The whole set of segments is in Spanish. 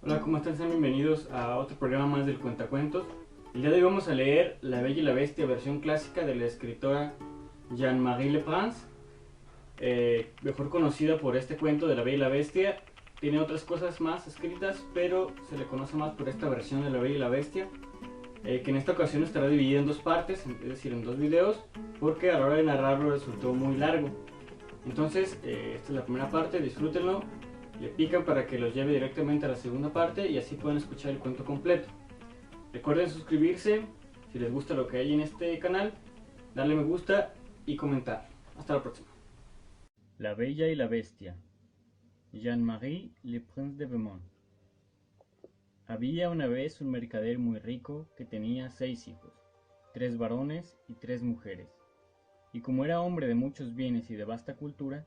Hola, ¿cómo están? Sean bienvenidos a otro programa más del Cuentacuentos. El día de hoy vamos a leer La Bella y la Bestia, versión clásica de la escritora Jean-Marie Le Prince, mejor conocida por este cuento de La Bella y la Bestia. Tiene otras cosas más escritas, pero se le conoce más por esta versión de La Bella y la Bestia, que en esta ocasión estará dividida en dos partes, es decir, en dos videos, porque a la hora de narrarlo resultó muy largo. Entonces, esta es la primera parte, disfrútenlo. Le pican para que los lleve directamente a la segunda parte y así pueden escuchar el cuento completo. Recuerden suscribirse si les gusta lo que hay en este canal, darle me gusta y comentar. Hasta la próxima. La Bella y la Bestia, Jean-Marie Le Prince de Beaumont. Había una vez un mercader muy rico que tenía 6 hijos, 3 varones y 3 mujeres, y como era hombre de muchos bienes y de vasta cultura,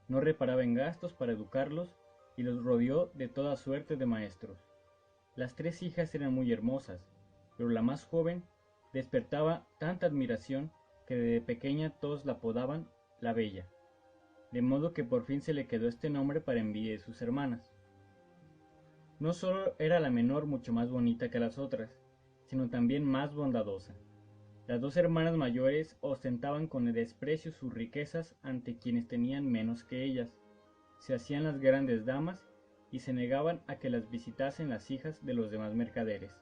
no reparaba en gastos para educarlos y los rodeó de toda suerte de maestros. Las 3 hijas eran muy hermosas, pero la más joven despertaba tanta admiración que desde pequeña todos la apodaban la Bella, de modo que por fin se le quedó este nombre para envidia de sus hermanas. No solo era la menor mucho más bonita que las otras, sino también más bondadosa. Las 2 hermanas mayores ostentaban con desprecio sus riquezas ante quienes tenían menos que ellas, se hacían las grandes damas y se negaban a que las visitasen las hijas de los demás mercaderes.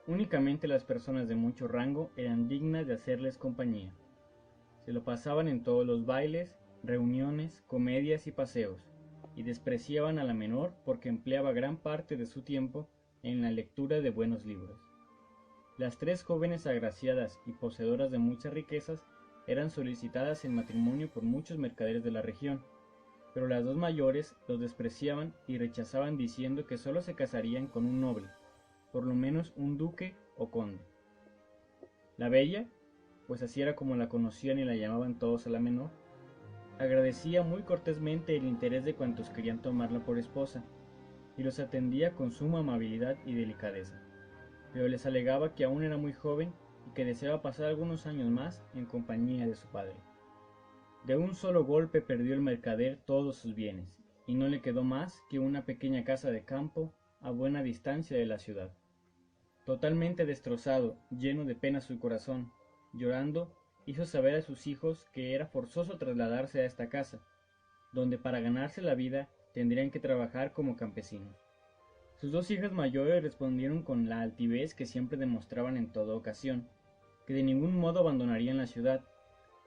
Únicamente las personas de mucho rango eran dignas de hacerles compañía. Se lo pasaban en todos los bailes, reuniones, comedias y paseos, y despreciaban a la menor porque empleaba gran parte de su tiempo en la lectura de buenos libros. Las 3 jóvenes agraciadas y poseedoras de muchas riquezas eran solicitadas en matrimonio por muchos mercaderes de la región, pero las 2 mayores los despreciaban y rechazaban diciendo que solo se casarían con un noble, por lo menos un duque o conde. La Bella, pues así era como la conocían y la llamaban todos a la menor, agradecía muy cortésmente el interés de cuantos querían tomarla por esposa, y los atendía con suma amabilidad y delicadeza, pero les alegaba que aún era muy joven y que deseaba pasar algunos años más en compañía de su padre. De un solo golpe perdió el mercader todos sus bienes, y no le quedó más que una pequeña casa de campo a buena distancia de la ciudad. Totalmente destrozado, lleno de pena su corazón, llorando, hizo saber a sus hijos que era forzoso trasladarse a esta casa, donde para ganarse la vida tendrían que trabajar como campesinos. Sus 2 hijas mayores respondieron con la altivez que siempre demostraban en toda ocasión, que de ningún modo abandonarían la ciudad,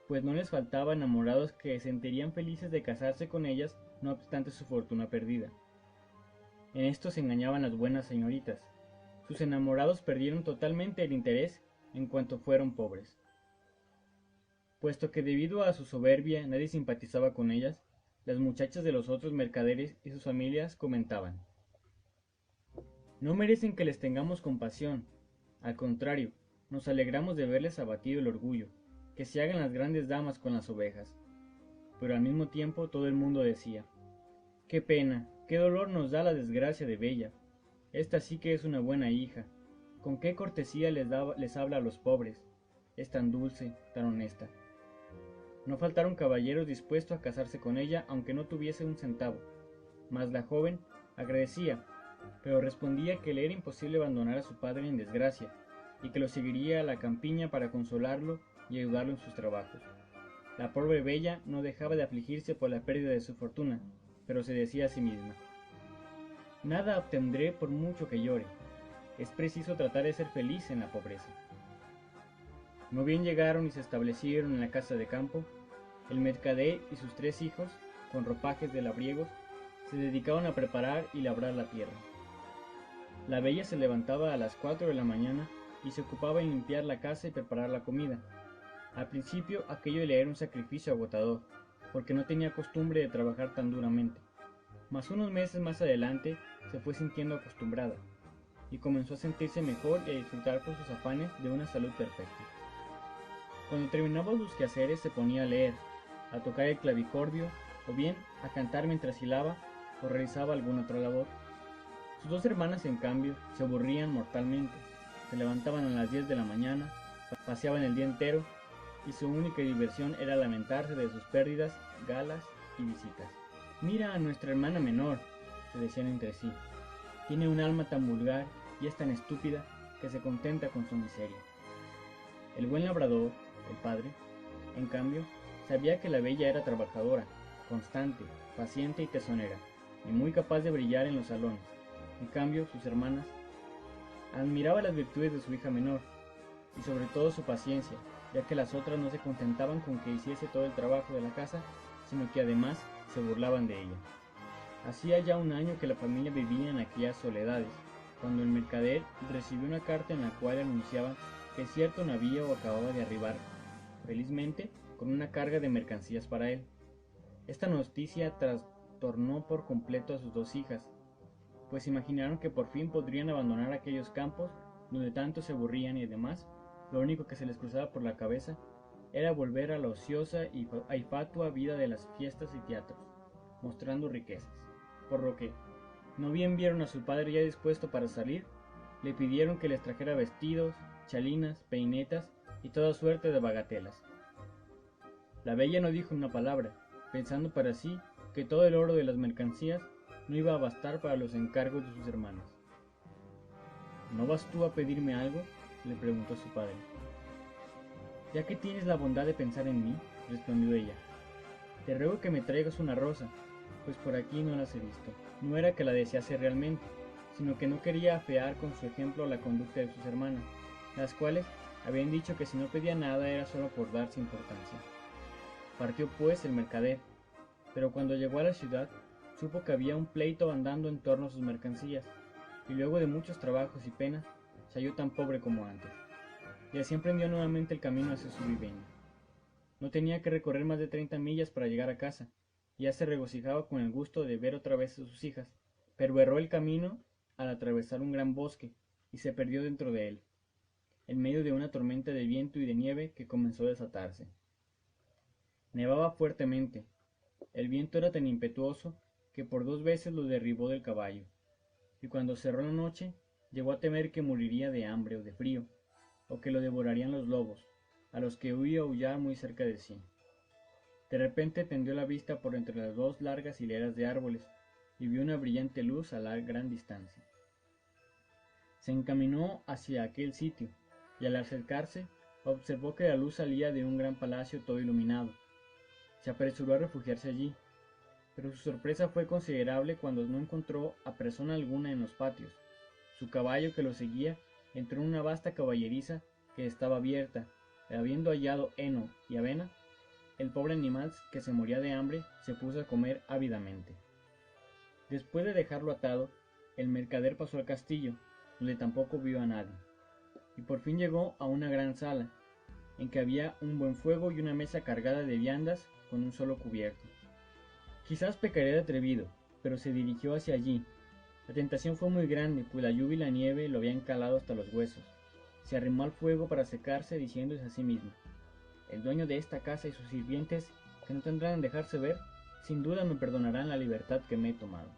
pues no les faltaba enamorados que se sentirían felices de casarse con ellas no obstante su fortuna perdida. En esto se engañaban las buenas señoritas. Sus enamorados perdieron totalmente el interés en cuanto fueron pobres. Puesto que debido a su soberbia nadie simpatizaba con ellas, las muchachas de los otros mercaderes y sus familias comentaban: no merecen que les tengamos compasión, al contrario, nos alegramos de verles abatido el orgullo, que se hagan las grandes damas con las ovejas. Pero al mismo tiempo todo el mundo decía: qué pena, qué dolor nos da la desgracia de Bella. Esta sí que es una buena hija. Con qué cortesía les habla a los pobres. Es tan dulce, tan honesta. No faltaron caballeros dispuestos a casarse con ella aunque no tuviese un centavo. Mas la joven agradecía, pero respondía que le era imposible abandonar a su padre en desgracia, y que lo seguiría a la campiña para consolarlo y ayudarlo en sus trabajos. La pobre Bella no dejaba de afligirse por la pérdida de su fortuna, pero se decía a sí misma: nada obtendré por mucho que llore. Es preciso tratar de ser feliz en la pobreza. No bien llegaron y se establecieron en la casa de campo, el mercader y sus 3 hijos, con ropajes de labriegos, se dedicaban a preparar y labrar la tierra. La Bella se levantaba a las 4 de la mañana y se ocupaba en limpiar la casa y preparar la comida. Al principio aquello le era un sacrificio agotador, porque no tenía costumbre de trabajar tan duramente, mas unos meses más adelante se fue sintiendo acostumbrada, y comenzó a sentirse mejor y a disfrutar por sus afanes de una salud perfecta. Cuando terminaba sus quehaceres se ponía a leer, a tocar el clavicordio, o bien a cantar mientras hilaba o realizaba alguna otra labor. Sus 2 hermanas, en cambio, se aburrían mortalmente, se levantaban a las 10 de la mañana, paseaban el día entero, y su única diversión era lamentarse de sus pérdidas, galas y visitas. Mira a nuestra hermana menor, se decían entre sí. tiene un alma tan vulgar y es tan estúpida que se contenta con su miseria. El buen labrador, el padre, en cambio, sabía que la bella era trabajadora, constante, paciente y tesonera, y muy capaz de brillar en los salones. En cambio, sus hermanas admiraba las virtudes de su hija menor, y sobre todo su paciencia, ya que las otras no se contentaban con que hiciese todo el trabajo de la casa, sino que además se burlaban de ella. Hacía ya un año que la familia vivía en aquellas soledades, cuando el mercader recibió una carta en la cual anunciaba que cierto navío acababa de arribar, felizmente, con una carga de mercancías para él. Esta noticia trastornó por completo a sus dos hijas, pues imaginaron que por fin podrían abandonar aquellos campos donde tanto se aburrían y además, lo único que se les cruzaba por la cabeza era volver a la ociosa y fatua vida de las fiestas y teatros, mostrando riquezas. Por lo que, no bien vieron a su padre ya dispuesto para salir, le pidieron que les trajera vestidos, chalinas, peinetas y toda suerte de bagatelas. La bella no dijo una palabra, pensando para sí que todo el oro de las mercancías no iba a bastar para los encargos de sus hermanas. ¿No vas tú a pedirme algo?, le preguntó su padre. Ya que tienes la bondad de pensar en mí, respondió ella, te ruego que me traigas una rosa, pues por aquí no las he visto. No era que la desease realmente, sino que no quería afear con su ejemplo la conducta de sus hermanas, las cuales habían dicho que si no pedía nada era solo por darse importancia. Partió pues el mercader, pero cuando llegó a la ciudad, supo que había un pleito andando en torno a sus mercancías, y luego de muchos trabajos y penas, se halló tan pobre como antes, y así emprendió nuevamente el camino hacia su vivienda. No tenía que recorrer más de 30 millas para llegar a casa, y ya se regocijaba con el gusto de ver otra vez a sus hijas, pero erró el camino al atravesar un gran bosque, y se perdió dentro de él, en medio de una tormenta de viento y de nieve que comenzó a desatarse. Nevaba fuertemente, el viento era tan impetuoso que por 2 veces lo derribó del caballo, y cuando cerró la noche, llegó a temer que moriría de hambre o de frío, o que lo devorarían los lobos, a los que oía aullar muy cerca de sí. De repente tendió la vista por entre las 2 largas hileras de árboles, y vio una brillante luz a la gran distancia. Se encaminó hacia aquel sitio, y al acercarse, observó que la luz salía de un gran palacio todo iluminado. Se apresuró a refugiarse allí, pero su sorpresa fue considerable cuando no encontró a persona alguna en los patios. Su caballo que lo seguía entró en una vasta caballeriza que estaba abierta, y habiendo hallado heno y avena, el pobre animal, que se moría de hambre, se puso a comer ávidamente. Después de dejarlo atado, el mercader pasó al castillo, donde tampoco vio a nadie, y por fin llegó a una gran sala, en que había un buen fuego y una mesa cargada de viandas con un solo cubierto. Quizás pecaría de atrevido, pero se dirigió hacia allí. La tentación fue muy grande, pues la lluvia y la nieve lo habían calado hasta los huesos. Se arrimó al fuego para secarse, diciéndose a sí mismo: el dueño de esta casa y sus sirvientes, que no tendrán en dejarse ver, sin duda me perdonarán la libertad que me he tomado.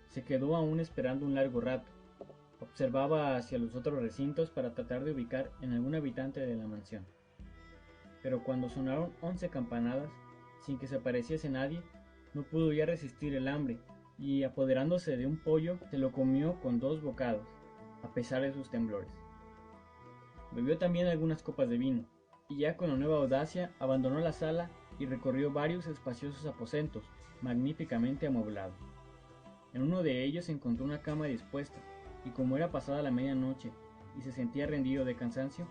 Se quedó aún esperando un largo rato. Observaba hacia los otros recintos para tratar de ubicar en algún habitante de la mansión. Pero cuando sonaron 11 campanadas, sin que se apareciese nadie, no pudo ya resistir el hambre, y apoderándose de un pollo, se lo comió con 2 bocados, a pesar de sus temblores. Bebió también algunas copas de vino, y ya con la nueva audacia abandonó la sala y recorrió varios espaciosos aposentos, magníficamente amueblados. En uno de ellos encontró una cama dispuesta, y como era pasada la medianoche y se sentía rendido de cansancio,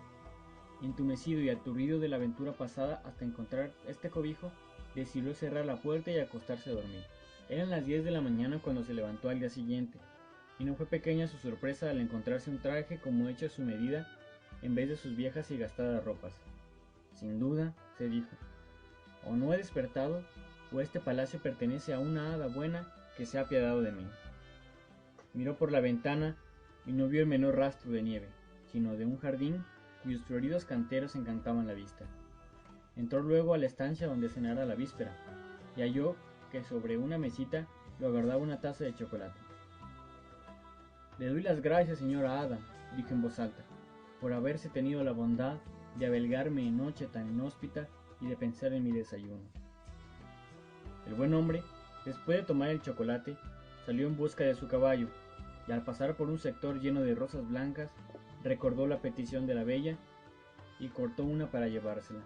entumecido y aturdido de la aventura pasada hasta encontrar este cobijo, decidió cerrar la puerta y acostarse a dormir. Eran las 10 de la mañana cuando se levantó al día siguiente, y no fue pequeña su sorpresa al encontrarse un traje como hecho a su medida en vez de sus viejas y gastadas ropas. Sin duda, se dijo, o no he despertado, o este palacio pertenece a una hada buena que se ha apiadado de mí. Miró por la ventana y no vio el menor rastro de nieve, sino de un jardín cuyos floridos canteros encantaban la vista. Entró luego a la estancia donde cenara la víspera, y halló que sobre una mesita lo aguardaba una taza de chocolate. Le doy las gracias, señora hada, dijo en voz alta, por haberse tenido la bondad de avelgarme en noche tan inhóspita y de pensar en mi desayuno. El buen hombre, después de tomar el chocolate, salió en busca de su caballo, y al pasar por un sector lleno de rosas blancas, recordó la petición de la bella y cortó una para llevársela.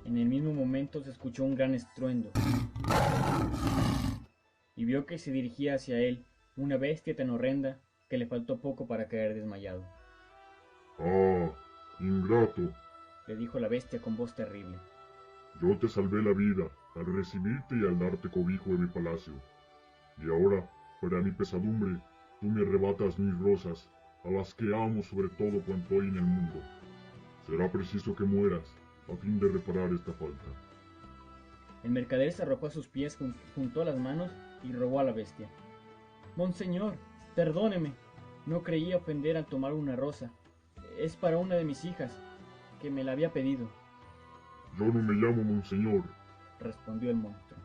En el mismo momento se escuchó un gran estruendo, y vio que se dirigía hacia él una bestia tan horrenda que le faltó poco para caer desmayado. «Ah, ingrato», le dijo la bestia con voz terrible. «yo te salvé la vida al recibirte y al darte cobijo en mi palacio. Y ahora, para mi pesadumbre, tú me arrebatas mis rosas, a las que amo sobre todo cuanto hay en el mundo. Será preciso que mueras, a fin de reparar esta falta». El mercader se arrojó a sus pies, juntó las manos y rogó a la bestia. «Monseñor, perdóneme, no creía ofender al tomar una rosa. Es para una de mis hijas, que me la había pedido». «Yo no me llamo Monseñor», respondió el monstruo,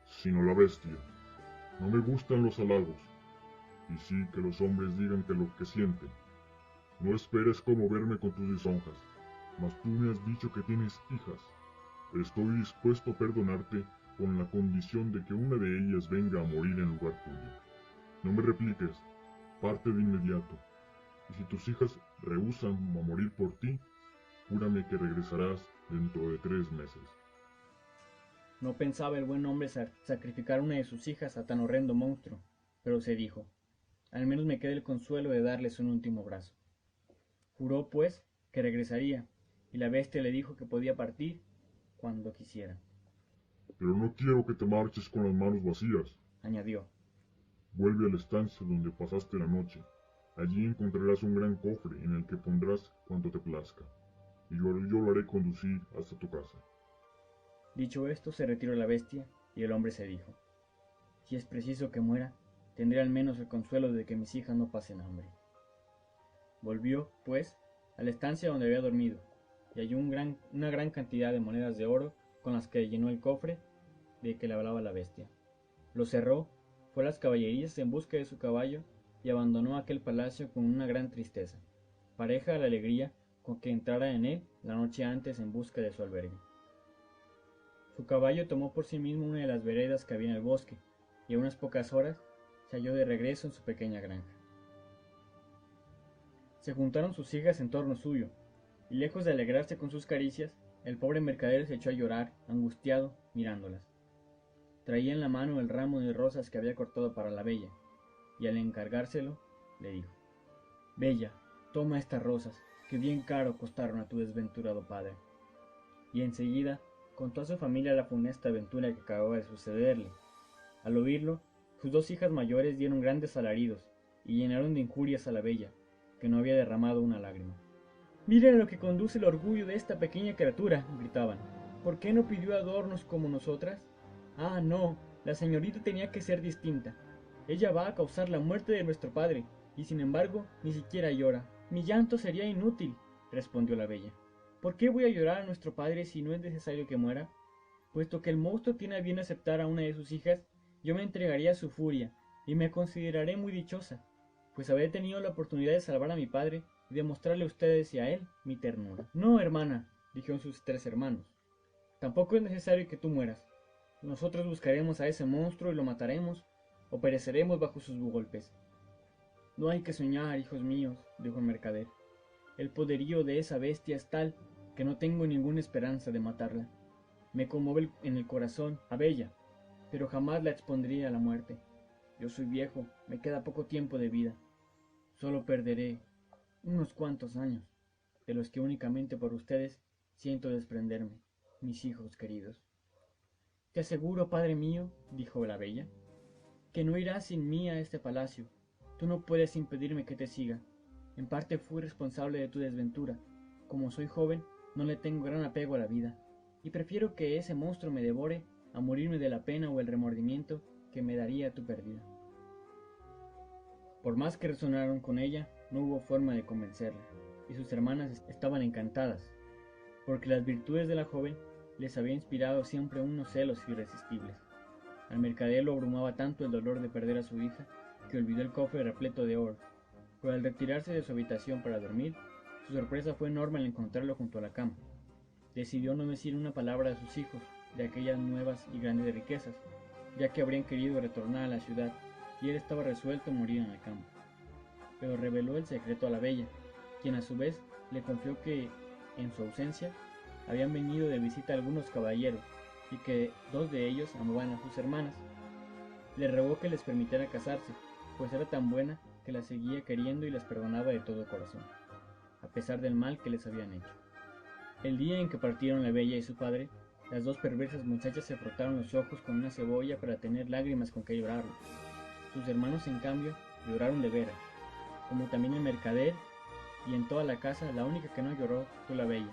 «sino la bestia. No me gustan los halagos, y sí que los hombres digan que lo que sienten. No esperes conmoverme con tus lisonjas, mas tú me has dicho que tienes hijas. Estoy dispuesto a perdonarte con la condición de que una de ellas venga a morir en lugar tuyo. No me repliques, parte de inmediato, y si tus hijas rehúsan a morir por ti, júrame que regresarás dentro de 3 meses. No pensaba el buen hombre sacrificar una de sus hijas a tan horrendo monstruo, pero se dijo, al menos me queda el consuelo de darles un último abrazo. Juró, pues, que regresaría, y la bestia le dijo que podía partir cuando quisiera. «Pero no quiero que te marches con las manos vacías», añadió. «Vuelve a la estancia donde pasaste la noche. Allí encontrarás un gran cofre en el que pondrás cuanto te plazca, y yo lo haré conducir hasta tu casa». Dicho esto, se retiró la bestia, y el hombre se dijo, si es preciso que muera, tendré al menos el consuelo de que mis hijas no pasen hambre. Volvió, pues, a la estancia donde había dormido, y halló una gran cantidad de monedas de oro con las que llenó el cofre de que le hablaba la bestia. Lo cerró, fue a las caballerías en busca de su caballo y abandonó aquel palacio con una gran tristeza, pareja a la alegría con que entrara en él la noche antes en busca de su albergue. Su caballo tomó por sí mismo una de las veredas que había en el bosque, y a unas pocas horas se halló de regreso en su pequeña granja. Se juntaron sus hijas en torno suyo, y lejos de alegrarse con sus caricias, el pobre mercader se echó a llorar, angustiado, mirándolas. Traía en la mano el ramo de rosas que había cortado para la bella, y al encargárselo, le dijo, «Bella, toma estas rosas, que bien caro costaron a tu desventurado padre». Y enseguida contó a su familia la funesta aventura que acababa de sucederle. Al oírlo, sus 2 hijas mayores dieron grandes alaridos, y llenaron de injurias a la bella, que no había derramado una lágrima. «Miren a lo que conduce el orgullo de esta pequeña criatura», gritaban. «¿Por qué no pidió adornos como nosotras? Ah, no, la señorita tenía que ser distinta. Ella va a causar la muerte de nuestro padre, y sin embargo ni siquiera llora». «Mi llanto sería inútil», respondió la bella. «¿Por qué voy a llorar a nuestro padre si no es necesario que muera? Puesto que el monstruo tiene a bien aceptar a una de sus hijas, yo me entregaría a su furia, y me consideraré muy dichosa, pues habré tenido la oportunidad de salvar a mi padre y de mostrarle a ustedes y a él mi ternura». «No, hermana», dijeron sus 3 hermanos, «tampoco es necesario que tú mueras. Nosotros buscaremos a ese monstruo y lo mataremos, o pereceremos bajo sus golpes». «No hay que soñar, hijos míos», dijo el mercader. «El poderío de esa bestia es tal que no tengo ninguna esperanza de matarla. Me conmueve en el corazón a Bella, pero jamás la expondría a la muerte. Yo soy viejo, me queda poco tiempo de vida. Solo perderé unos cuantos años, de los que únicamente por ustedes siento desprenderme, mis hijos queridos». «Te aseguro, padre mío», dijo la bella, «que no irás sin mí a este palacio. Tú no puedes impedirme que te siga. En parte fui responsable de tu desventura. Como soy joven, no le tengo gran apego a la vida, y prefiero que ese monstruo me devore a morirme de la pena o el remordimiento que me daría tu pérdida». Por más que resonaron con ella, no hubo forma de convencerla, y sus hermanas estaban encantadas, porque las virtudes de la joven les había inspirado siempre unos celos irresistibles. Al mercader lo abrumaba tanto el dolor de perder a su hija, que olvidó el cofre repleto de oro, pero al retirarse de su habitación para dormir, su sorpresa fue enorme al encontrarlo junto a la cama. Decidió no decir una palabra a sus hijos de aquellas nuevas y grandes riquezas, ya que habrían querido retornar a la ciudad, y él estaba resuelto a morir en el campo. Pero reveló el secreto a la bella, quien a su vez le confió que, en su ausencia, habían venido de visita algunos caballeros, y que 2 de ellos amaban a sus hermanas. Le rogó que les permitiera casarse, pues era tan buena que las seguía queriendo y las perdonaba de todo corazón, a pesar del mal que les habían hecho. El día en que partieron la bella y su padre, las 2 perversas muchachas se frotaron los ojos con una cebolla para tener lágrimas con que llorarlo. Sus hermanos, en cambio, lloraron de veras, como también el mercader, y en toda la casa la única que no lloró fue la bella,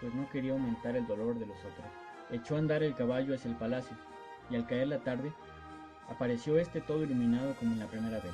pues no quería aumentar el dolor de los otros. Echó a andar el caballo hacia el palacio, y al caer la tarde, apareció este todo iluminado como en la primera vez.